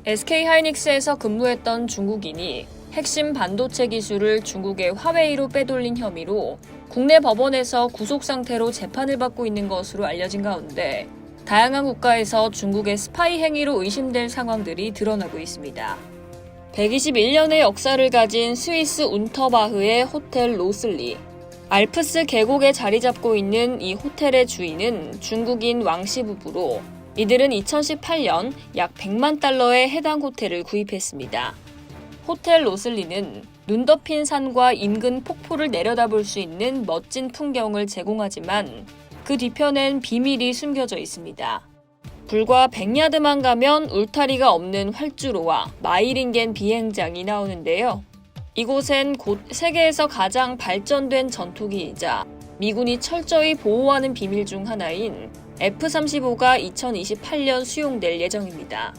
SK 하이닉스에서 근무했던 중국인이 핵심 반도체 기술을 중국의 화웨이로 빼돌린 혐의로 국내 법원에서 구속 상태로 재판을 받고 있는 것으로 알려진 가운데 다양한 국가에서 중국의 스파이 행위로 의심될 상황들이 드러나고 있습니다. 121년의 역사를 가진 스위스 운터바흐의 호텔 로슬리. 알프스 계곡에 자리 잡고 있는 이 호텔의 주인은 중국인 왕씨 부부로 이들은 2018년 약 100만 달러에 해당 호텔을 구입했습니다. 호텔 로슬리는 눈 덮인 산과 인근 폭포를 내려다볼 수 있는 멋진 풍경을 제공하지만 그 뒤편엔 비밀이 숨겨져 있습니다. 불과 100야드만 가면 울타리가 없는 활주로와 마이링겐 비행장이 나오는데요. 이곳엔 곧 세계에서 가장 발전된 전투기이자 미군이 철저히 보호하는 비밀 중 하나인 F-35가 2028년 수용될 예정입니다.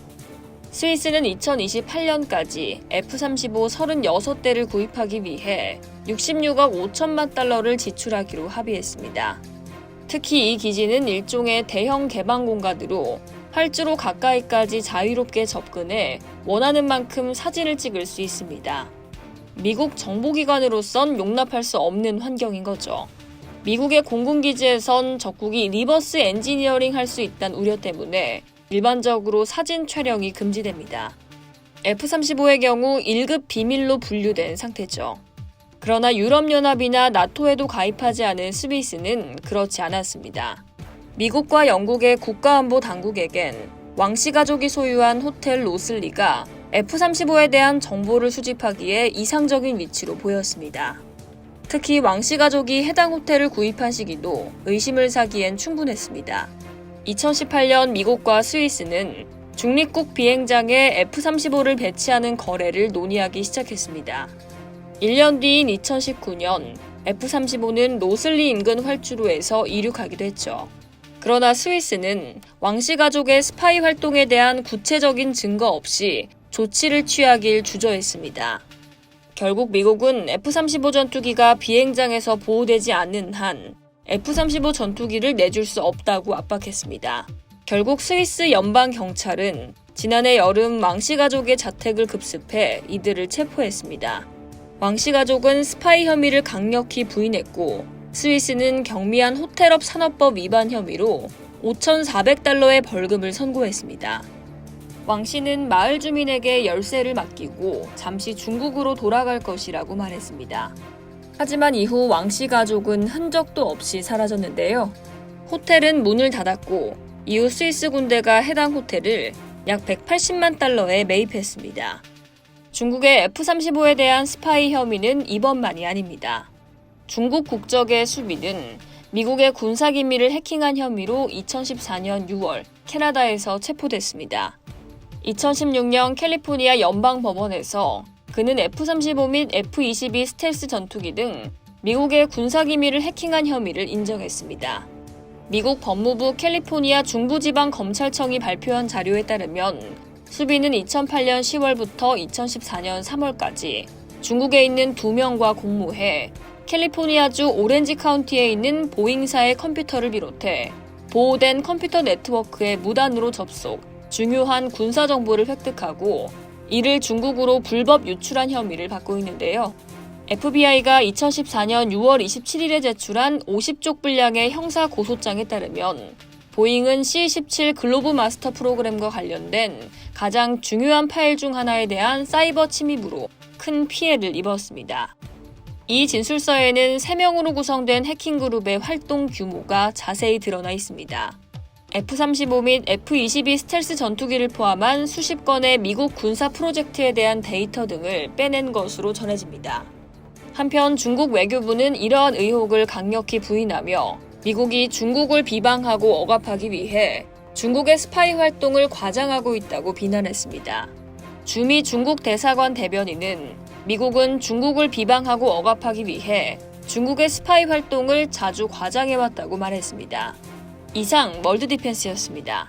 스위스는 2028년까지 F-35 36대를 구입하기 위해 66억 5천만 달러를 지출하기로 합의했습니다. 특히 이 기지는 일종의 대형 개방 공간으로 활주로 가까이까지 자유롭게 접근해 원하는 만큼 사진을 찍을 수 있습니다. 미국 정보기관으로선 용납할 수 없는 환경인 거죠. 미국의 공군기지에선 적국이 리버스 엔지니어링 할 수 있다는 우려 때문에 일반적으로 사진 촬영이 금지됩니다. F-35의 경우 1급 비밀로 분류된 상태죠. 그러나 유럽연합이나 나토에도 가입하지 않은 스위스는 그렇지 않았습니다. 미국과 영국의 국가안보 당국에겐 왕씨 가족이 소유한 호텔 로슬리가 F-35에 대한 정보를 수집하기에 이상적인 위치로 보였습니다. 특히 왕씨 가족이 해당 호텔을 구입한 시기도 의심을 사기엔 충분했습니다. 2018년 미국과 스위스는 중립국 비행장에 F-35를 배치하는 거래를 논의하기 시작했습니다. 1년 뒤인 2019년 F-35는 로슬리 인근 활주로에서 이륙하기도 했죠. 그러나 스위스는 왕씨 가족의 스파이 활동에 대한 구체적인 증거 없이 조치를 취하길 주저했습니다. 결국 미국은 F-35 전투기가 비행장에서 보호되지 않는 한 F-35 전투기를 내줄 수 없다고 압박했습니다. 결국 스위스 연방경찰은 지난해 여름 왕씨 가족의 자택을 급습해 이들을 체포했습니다. 왕씨 가족은 스파이 혐의를 강력히 부인했고 스위스는 경미한 호텔업 산업법 위반 혐의로 5,400달러의 벌금을 선고했습니다. 왕 씨는 마을 주민에게 열쇠를 맡기고 잠시 중국으로 돌아갈 것이라고 말했습니다. 하지만 이후 왕 씨 가족은 흔적도 없이 사라졌는데요. 호텔은 문을 닫았고 이후 스위스 군대가 해당 호텔을 약 180만 달러에 매입했습니다. 중국의 F-35에 대한 스파이 혐의는 이번만이 아닙니다. 중국 국적의 수비는 미국의 군사기밀을 해킹한 혐의로 2014년 6월 캐나다에서 체포됐습니다. 2016년 캘리포니아 연방법원에서 그는 F-35 및 F-22 스텔스 전투기 등 미국의 군사기밀을 해킹한 혐의를 인정했습니다. 미국 법무부 캘리포니아 중부지방검찰청이 발표한 자료에 따르면 수비는 2008년 10월부터 2014년 3월까지 중국에 있는 2명과 공모해 캘리포니아주 오렌지 카운티에 있는 보잉사의 컴퓨터를 비롯해 보호된 컴퓨터 네트워크에 무단으로 접속, 중요한 군사 정보를 획득하고 이를 중국으로 불법 유출한 혐의를 받고 있는데요. FBI가 2014년 6월 27일에 제출한 50쪽 분량의 형사 고소장에 따르면 보잉은 C-17 글로브 마스터 프로그램과 관련된 가장 중요한 파일 중 하나에 대한 사이버 침입으로 큰 피해를 입었습니다. 이 진술서에는 3명으로 구성된 해킹그룹의 활동 규모가 자세히 드러나 있습니다. F-35 및 F-22 스텔스 전투기를 포함한 수십 건의 미국 군사 프로젝트에 대한 데이터 등을 빼낸 것으로 전해집니다. 한편 중국 외교부는 이러한 의혹을 강력히 부인하며 미국이 중국을 비방하고 억압하기 위해 중국의 스파이 활동을 과장하고 있다고 비난했습니다. 주미 중국 대사관 대변인은 미국은 중국을 비방하고 억압하기 위해 중국의 스파이 활동을 자주 과장해왔다고 말했습니다. 이상 월드디펜스였습니다.